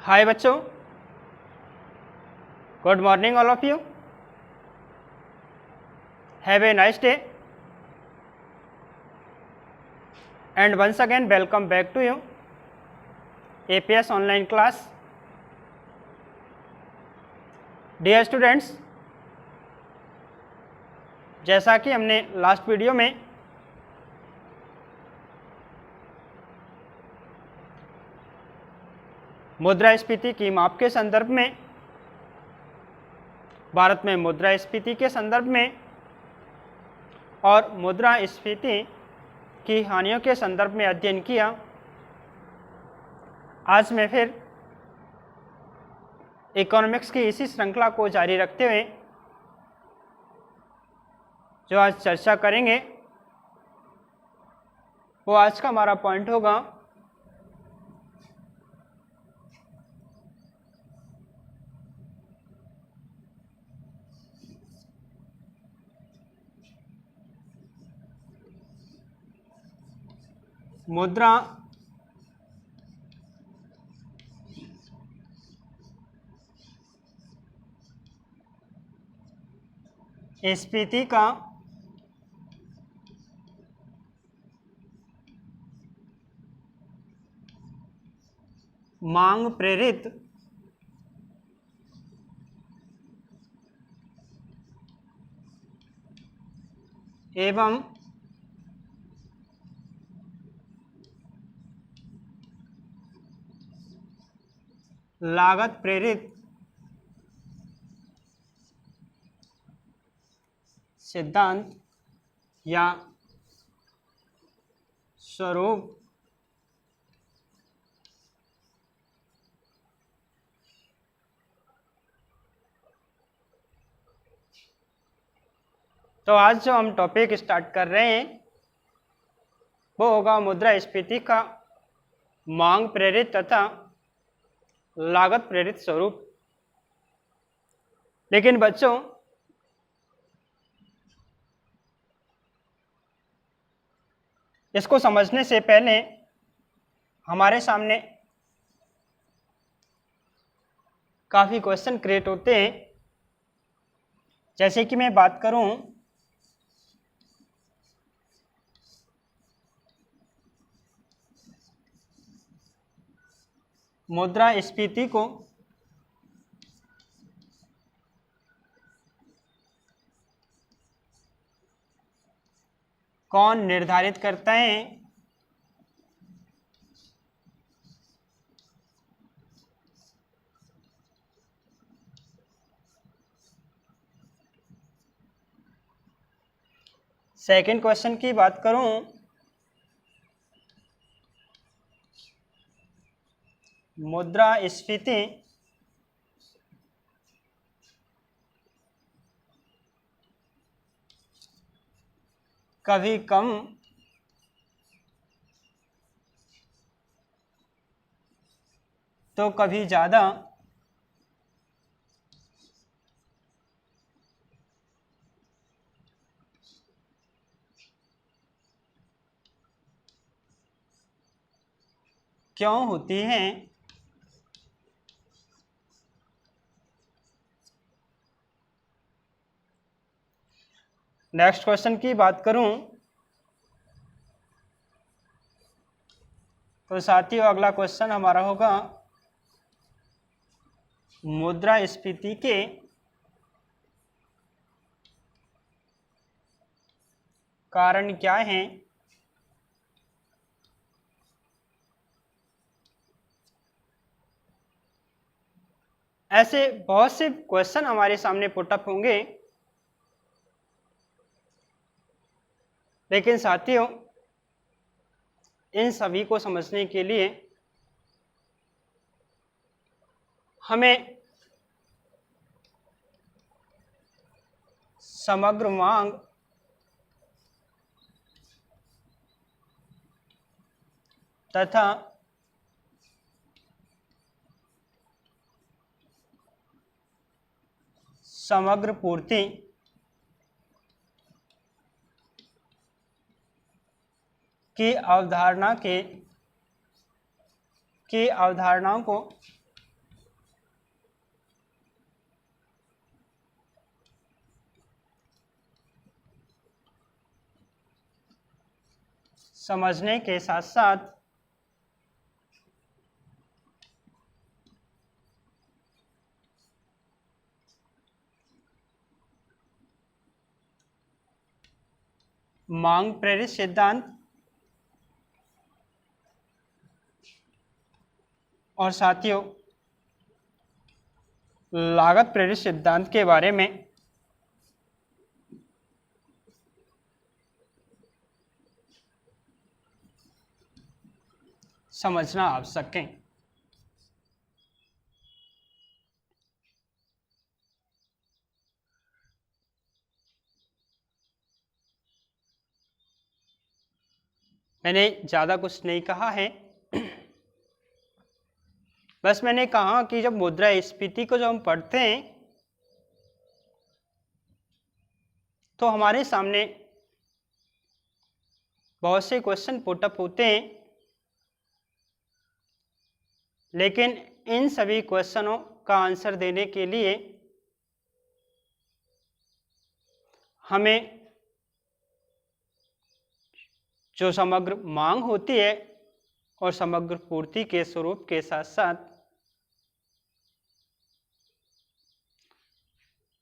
हाय बच्चों, good morning all of you. Have a nice day and once again welcome back to you APS online class. Dear students, जैसा कि हमने last video में मुद्रास्फीति की माप के संदर्भ में, भारत में मुद्रास्फीति के संदर्भ में और मुद्रास्फीति की हानियों के संदर्भ में अध्ययन किया, आज मैं फिर इकोनॉमिक्स की इसी श्रृंखला को जारी रखते हुए जो आज चर्चा करेंगे वो आज का हमारा पॉइंट होगा मुद्रा स्फीति का मांग प्रेरित एवं लागत प्रेरित सिद्धांत या स्वरूप तो आज जो हम टॉपिक स्टार्ट कर रहे हैं वो होगा मुद्रास्फीति का मांग प्रेरित तथा लागत प्रेरित स्वरूप। लेकिन बच्चों, इसको समझने से पहले हमारे सामने काफ़ी क्वेश्चन क्रिएट होते हैं। जैसे कि मैं बात करूं मुद्रास्फीति को कौन निर्धारित करता है? सेकंड क्वेश्चन की बात करूं मुद्रास्फीति कभी कम तो कभी ज़्यादा क्यों होती है? नेक्स्ट क्वेश्चन की बात करूं तो साथियों अगला क्वेश्चन हमारा होगा मुद्रास्फीति के कारण क्या हैं? ऐसे बहुत से क्वेश्चन हमारे सामने पुटअप होंगे, लेकिन साथियों इन सभी को समझने के लिए हमें समग्र मांग तथा समग्र पूर्ति की अवधारणाओं को समझने के साथ साथ मांग प्रेरित सिद्धांत और साथियों लागत प्रेरित सिद्धांत के बारे में समझना आवश्यक है। मैंने ज़्यादा कुछ नहीं कहा है, बस मैंने कहा कि जब मुद्रास्फीति को जब हम पढ़ते हैं तो हमारे सामने बहुत से क्वेश्चन पुटअप होते हैं, लेकिन इन सभी क्वेश्चनों का आंसर देने के लिए हमें जो समग्र मांग होती है और समग्र पूर्ति के स्वरूप के साथ साथ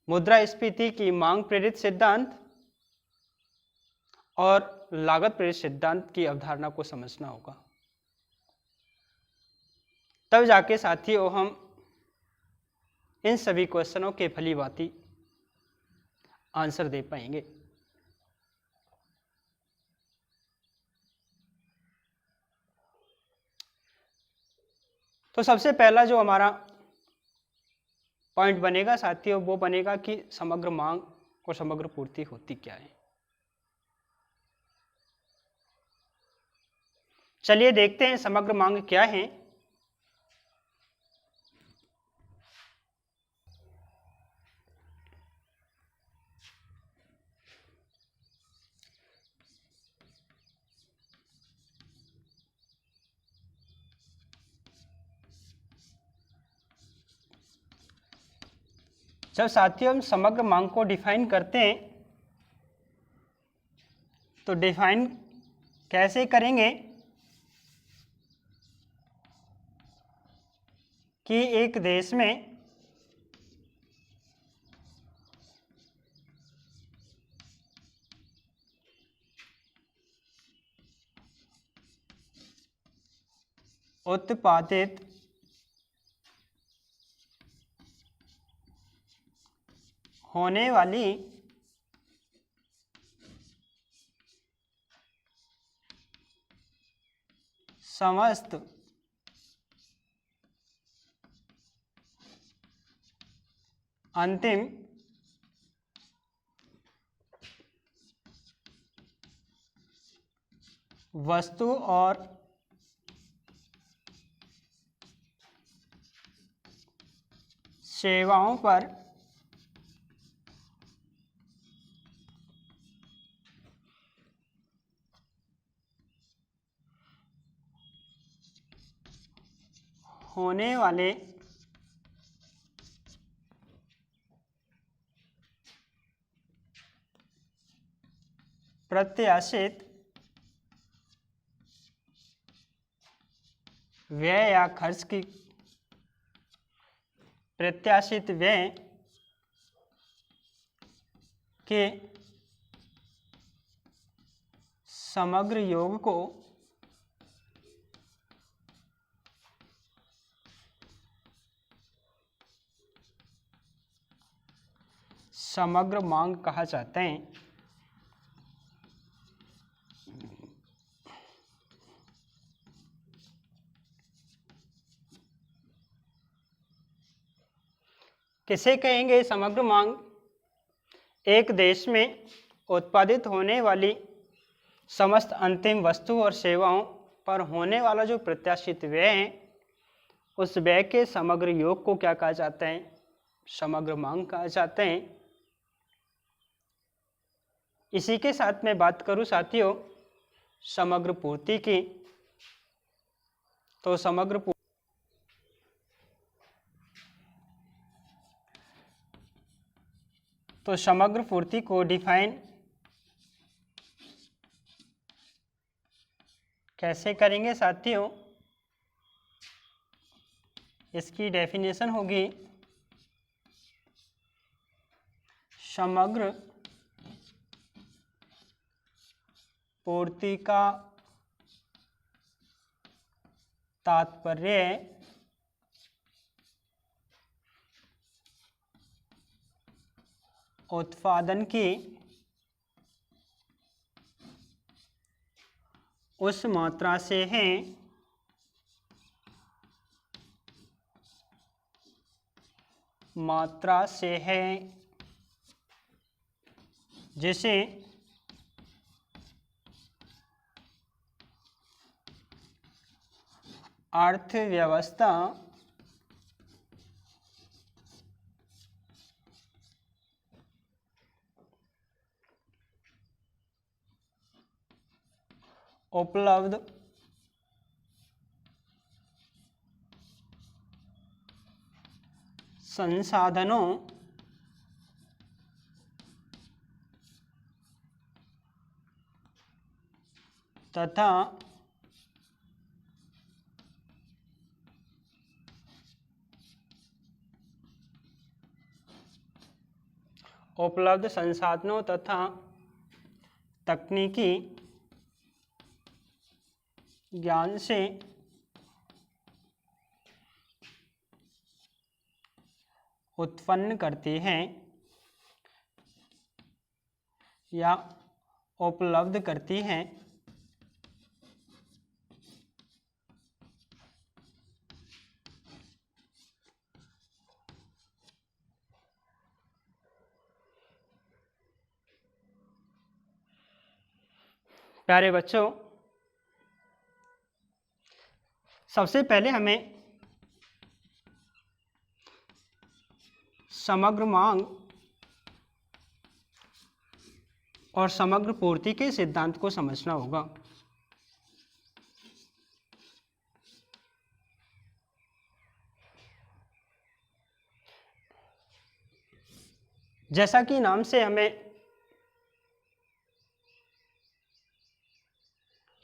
मुद्रास्फीति की मांग प्रेरित सिद्धांत और लागत प्रेरित सिद्धांत की अवधारणा को समझना होगा, तब जाके साथियों हम इन सभी क्वेश्चनों के भली भांति आंसर दे पाएंगे। तो सबसे पहला जो हमारा पॉइंट बनेगा साथियों वो बनेगा कि समग्र मांग और समग्र पूर्ति होती क्या है। चलिए देखते हैं समग्र मांग क्या है। जब साथियों हम समग्र मांग को डिफाइन करते हैं तो डिफाइन कैसे करेंगे कि एक देश में उत्पादित होने वाली समस्त अंतिम वस्तु और सेवाओं पर होने वाले प्रत्याशित व्यय या खर्च की प्रत्याशित व्यय के समग्र योग को समग्र मांग कहा जाता है। किसे कहेंगे समग्र मांग? एक देश में उत्पादित होने वाली समस्त अंतिम वस्तु और सेवाओं पर होने वाला जो प्रत्याशित व्यय है उस व्यय के समग्र योग को क्या कहा जाता है? समग्र मांग कहा जाता है। इसी के साथ मैं बात करूं साथियों समग्र पूर्ति की, तो समग्र पूर्ति को डिफाइन कैसे करेंगे साथियों? इसकी डेफिनेशन होगी समग्र पूर्ति का तात्पर्य उत्पादन की उस मात्रा से है जिसे अर्थव्यवस्था उपलब्ध संसाधनों तथा तकनीकी ज्ञान से उत्पन्न करती हैं या उपलब्ध करती हैं। प्यारे बच्चों, सबसे पहले हमें समग्र मांग और समग्र पूर्ति के सिद्धांत को समझना होगा। जैसा कि नाम से हमें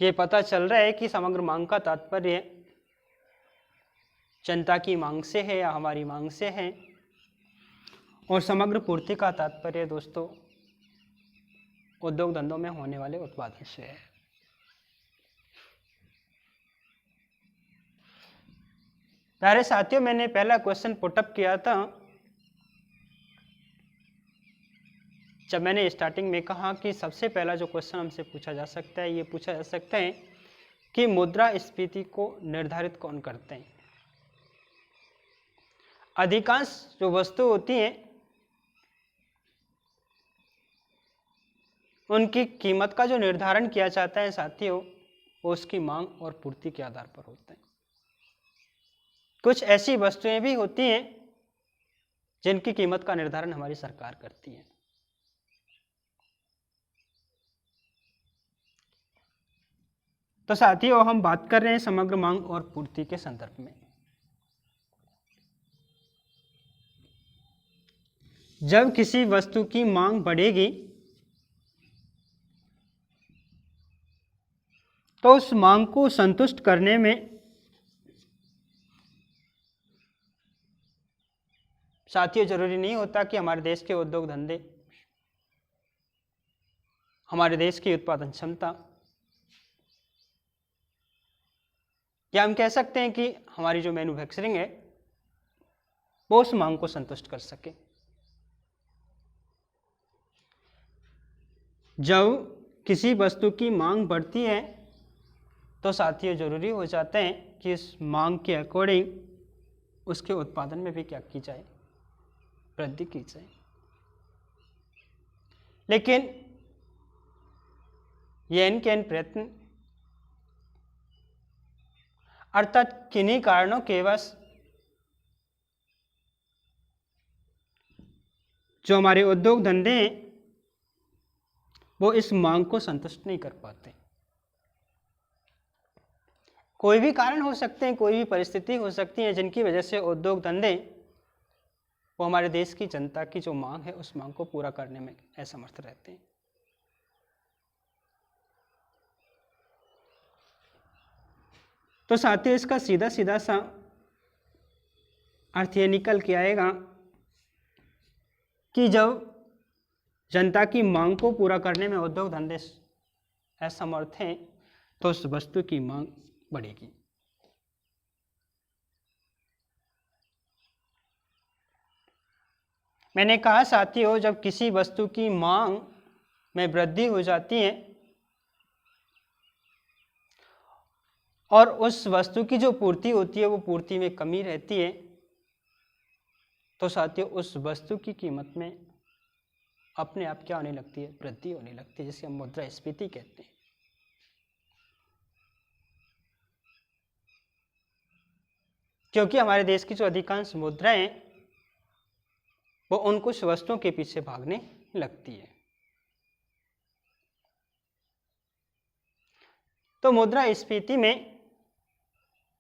ये पता चल रहा है कि समग्र मांग का तात्पर्य जनता की मांग से है या हमारी मांग से है, और समग्र पूर्ति का तात्पर्य दोस्तों उद्योग धंधों में होने वाले उत्पादन से है। प्यारे साथियों, मैंने पहला क्वेश्चन पुटअप किया था जब मैंने स्टार्टिंग में कहा कि सबसे पहला जो क्वेश्चन हमसे पूछा जा सकता है, ये पूछा जा सकता है कि मुद्रास्फीति को निर्धारित कौन करते हैं। अधिकांश जो वस्तु होती हैं उनकी कीमत का जो निर्धारण किया जाता है साथियों, वो उसकी मांग और पूर्ति के आधार पर होता है। कुछ ऐसी वस्तुएं भी होती हैं जिनकी कीमत का निर्धारण हमारी सरकार करती है। तो साथियों, हम बात कर रहे हैं समग्र मांग और पूर्ति के संदर्भ में। जब किसी वस्तु की मांग बढ़ेगी तो उस मांग को संतुष्ट करने में साथियों जरूरी नहीं होता कि हमारे देश के उद्योग धंधे, हमारे देश की उत्पादन क्षमता, या हम कह सकते हैं कि हमारी जो मैन्युफैक्चरिंग है वो उस मांग को संतुष्ट कर सके। जब किसी वस्तु की मांग बढ़ती है तो साथियों जरूरी हो जाता है कि इस मांग के अकॉर्डिंग उसके उत्पादन में भी क्या की जाए, वृद्धि की जाए। लेकिन ये इनके प्रयत्न अर्थात किन्हीं कारणों के वश जो हमारे उद्योग धंधे हैं वो इस मांग को संतुष्ट नहीं कर पाते। कोई भी कारण हो सकते हैं, कोई भी परिस्थिति हो सकती है जिनकी वजह से उद्योग धंधे वो हमारे देश की जनता की जो मांग है उस मांग को पूरा करने में असमर्थ रहते हैं। तो साथियों इसका सीधा सीधा सा अर्थ ये निकल के आएगा कि जब जनता की मांग को पूरा करने में उद्योग धंधे असमर्थ हैं तो उस वस्तु की मांग बढ़ेगी। मैंने कहा साथियों, जब किसी वस्तु की मांग में वृद्धि हो जाती है और उस वस्तु की जो पूर्ति होती है वो पूर्ति में कमी रहती है, तो साथियों उस वस्तु की कीमत में अपने आप क्या होने लगती है, वृद्धि होने लगती है, जिसे हम मुद्रास्फीति कहते हैं। क्योंकि हमारे देश की जो अधिकांश मुद्राएं वो उन कुछ वस्तुओं के पीछे भागने लगती है। तो मुद्रास्फीति में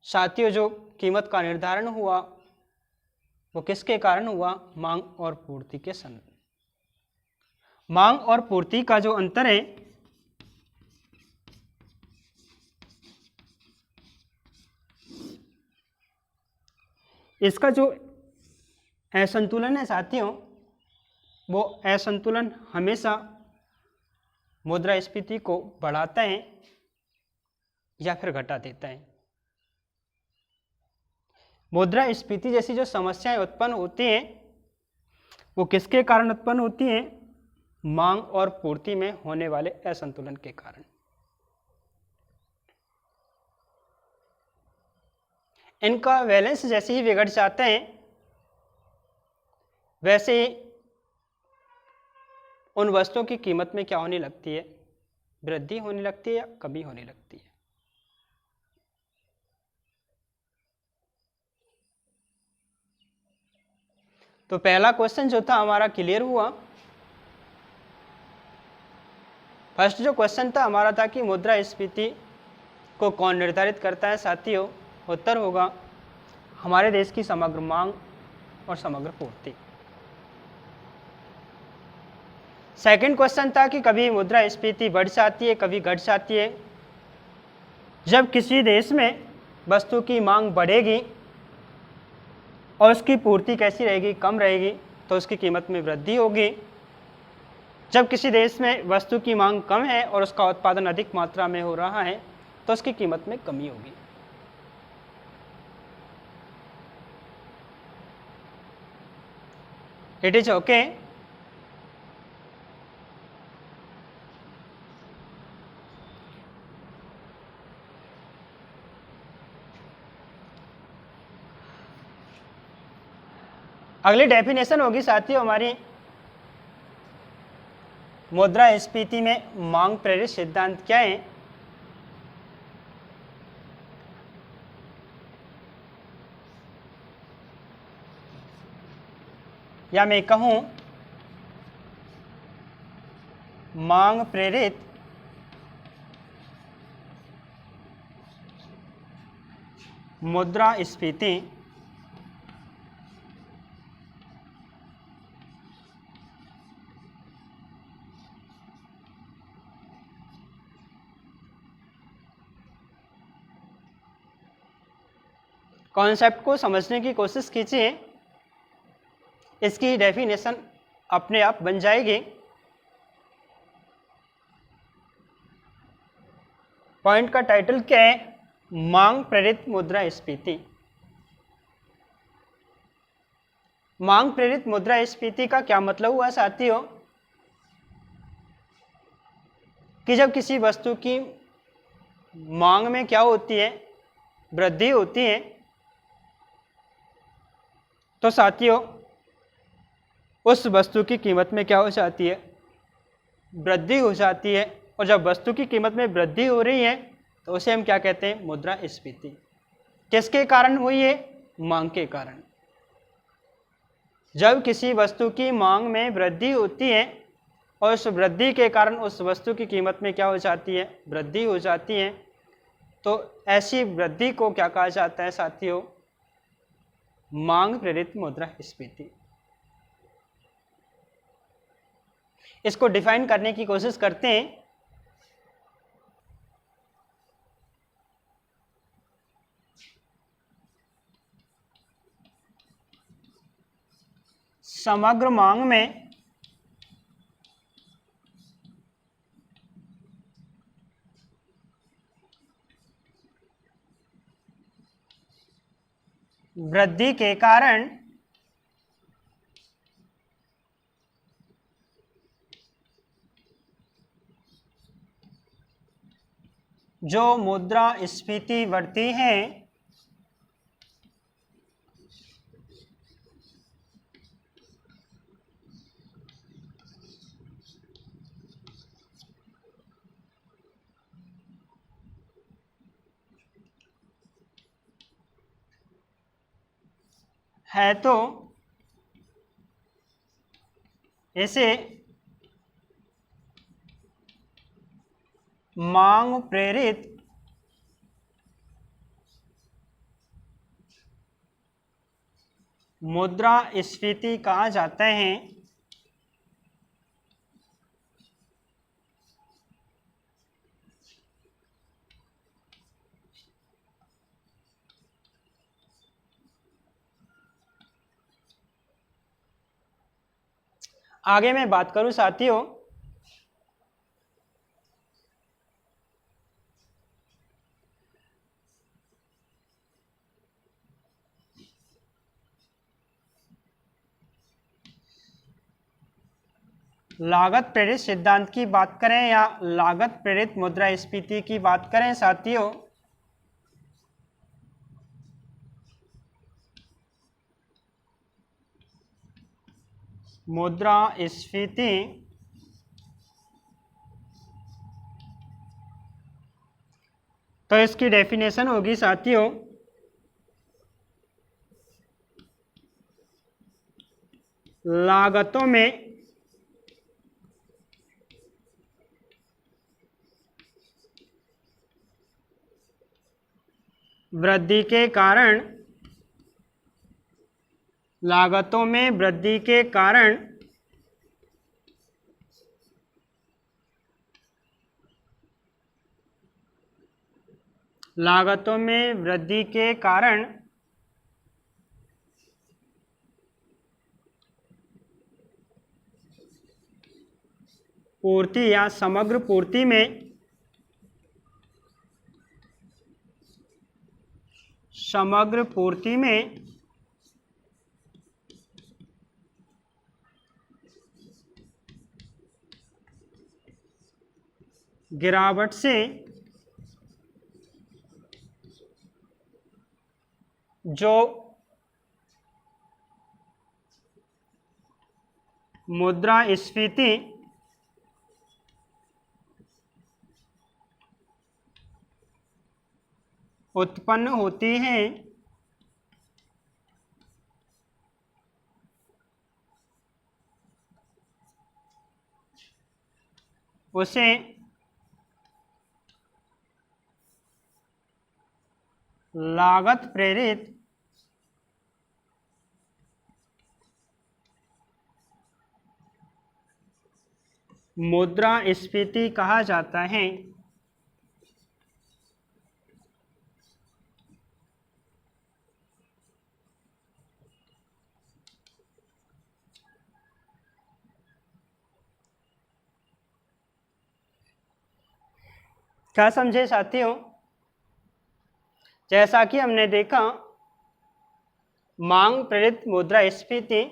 साथियों जो कीमत का निर्धारण हुआ वो किसके कारण हुआ, मांग और पूर्ति के संबंध। मांग और पूर्ति का जो अंतर है इसका जो असंतुलन है साथियों, वो असंतुलन हमेशा मुद्रास्फीति को बढ़ाता है या फिर घटा देता है। मुद्रास्फीति जैसी जो समस्याएं उत्पन्न होती हैं वो किसके कारण उत्पन्न होती हैं, मांग और पूर्ति में होने वाले असंतुलन के कारण। इनका बैलेंस जैसे ही बिगड़ जाता है वैसे ही उन वस्तुओं की कीमत में क्या होने लगती है, वृद्धि होने लगती है या कमी होने लगती है। तो पहला क्वेश्चन जो था हमारा क्लियर हुआ। फर्स्ट जो क्वेश्चन था हमारा था कि मुद्रास्फीति को कौन निर्धारित करता है साथियों, उत्तर होगा हमारे देश की समग्र मांग और समग्र पूर्ति। सेकंड क्वेश्चन था कि कभी मुद्रास्फीति बढ़ जाती है कभी घट जाती है। जब किसी देश में वस्तु की मांग बढ़ेगी और उसकी पूर्ति कैसी रहेगी, कम रहेगी, तो उसकी कीमत में वृद्धि होगी। जब किसी देश में वस्तु की मांग कम है और उसका उत्पादन अधिक मात्रा में हो रहा है तो उसकी कीमत में कमी होगी। It is okay. अगली डेफिनेशन होगी साथियों हमारी मुद्रास्फीति में मांग प्रेरित सिद्धांत क्या है। या मैं कहूं मांग प्रेरित मुद्रास्फीति कॉन्सेप्ट को समझने की कोशिश कीजिए, इसकी डेफिनेशन अपने आप बन जाएगी। पॉइंट का टाइटल क्या है, मांग प्रेरित मुद्रास्फीति। मांग प्रेरित मुद्रास्फीति का क्या मतलब हुआ साथियों कि जब किसी वस्तु की मांग में क्या होती है, वृद्धि होती है, तो साथियों उस वस्तु की कीमत में क्या हो जाती है, वृद्धि हो जाती है। और जब वस्तु की कीमत में वृद्धि हो रही है तो उसे हम क्या कहते हैं, मुद्रास्फीति। किसके कारण हुई है, मांग के कारण। जब किसी वस्तु की मांग में वृद्धि होती है और उस वृद्धि के कारण उस वस्तु की कीमत में क्या हो जाती है, वृद्धि हो जाती है, तो ऐसी वृद्धि को क्या कहा जाता है साथियों, मांग प्रेरित मुद्रास्फीति। इसको डिफाइन करने की कोशिश करते हैं। समग्र मांग में वृद्धि के कारण जो मुद्रास्फीति बढ़ती है है तो इसे मांग प्रेरित मुद्रास्फीति कहा जाता है। आगे मैं बात करूं साथियों, लागत प्रेरित सिद्धांत की बात करें या लागत प्रेरित मुद्रास्फीति की बात करें साथियों, मुद्रास्फीति तो इसकी डेफिनेशन होगी साथियों, लागतों में वृद्धि के कारण, लागतों में वृद्धि के कारण लागतों में वृद्धि के कारण पूर्ति या समग्र पूर्ति में गिरावट से जो मुद्रास्फीति उत्पन्न होती है उसे लागत प्रेरित मुद्रास्फीति कहा जाता है। क्या समझे साथियों? जैसा कि हमने देखा, मांग प्रेरित मुद्रास्फीति,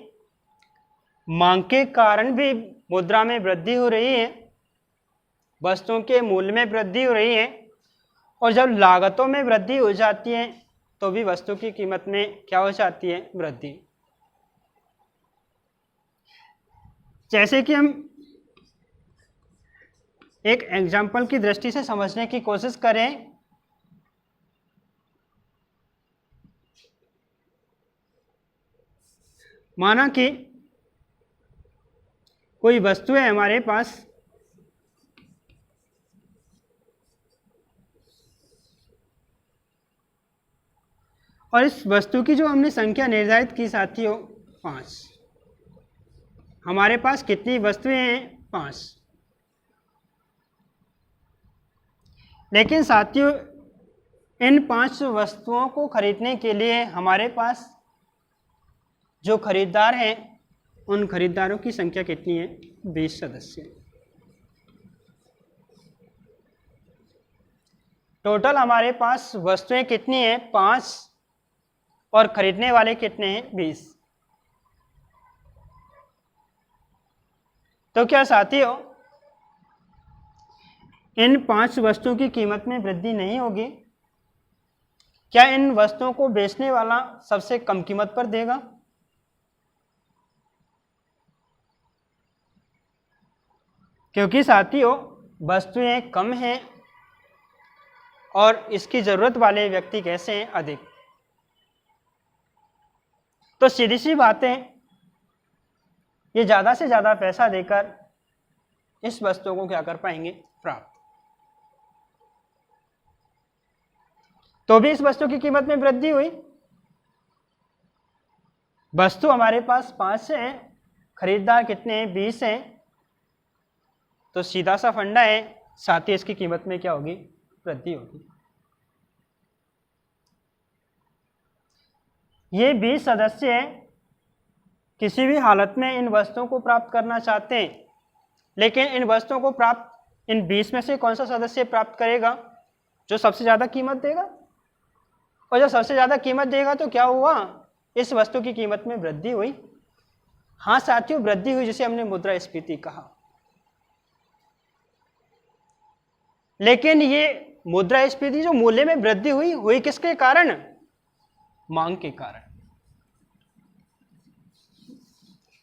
मांग के कारण भी मुद्रा में वृद्धि हो रही है, वस्तुओं के मूल्य में वृद्धि हो रही है, और जब लागतों में वृद्धि हो जाती है तो भी वस्तु की कीमत में क्या हो जाती है? वृद्धि। जैसे कि हम एक एग्जाम्पल की दृष्टि से समझने की कोशिश करें, माना कि कोई वस्तु है हमारे पास, और इस वस्तु की जो हमने संख्या निर्धारित की साथियों 5, हमारे पास कितनी वस्तुएं हैं? 5। लेकिन साथियों, इन 5 वस्तुओं को खरीदने के लिए हमारे पास जो खरीदार हैं उन खरीदारों की संख्या कितनी है? 20 सदस्य। टोटल हमारे पास वस्तुएं कितनी हैं? 5 और खरीदने वाले कितने हैं? 20। तो क्या साथियों इन 5 वस्तुओं की कीमत में वृद्धि नहीं होगी? क्या इन वस्तुओं को बेचने वाला सबसे कम कीमत पर देगा? क्योंकि साथियों वस्तुएं कम हैं और इसकी जरूरत वाले व्यक्ति कैसे हैं? अधिक। तो सीधी सी बात है, ये ज्यादा से ज्यादा पैसा देकर इस वस्तु को क्या कर पाएंगे? प्राप्त। तो भी इस वस्तु की कीमत में वृद्धि हुई। वस्तु हमारे पास 5 है, खरीदार कितने हैं? 20 हैं। तो सीधा सा फंडा है, साथ ही इसकी कीमत में क्या होगी? वृद्धि होगी। ये 20 सदस्य किसी भी हालत में इन वस्तुओं को प्राप्त करना चाहते हैं, लेकिन इन वस्तुओं को प्राप्त इन 20 में से कौन सा सदस्य प्राप्त करेगा? जो सबसे ज्यादा कीमत देगा। और जब सबसे ज्यादा कीमत देगा तो क्या हुआ? इस वस्तु की कीमत में वृद्धि हुई। हाँ साथियों, वृद्धि हुई, जिसे हमने मुद्रास्फीति कहा। लेकिन ये मुद्रास्फीति जो मूल्य में वृद्धि हुई किसके कारण? मांग के कारण।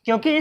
क्योंकि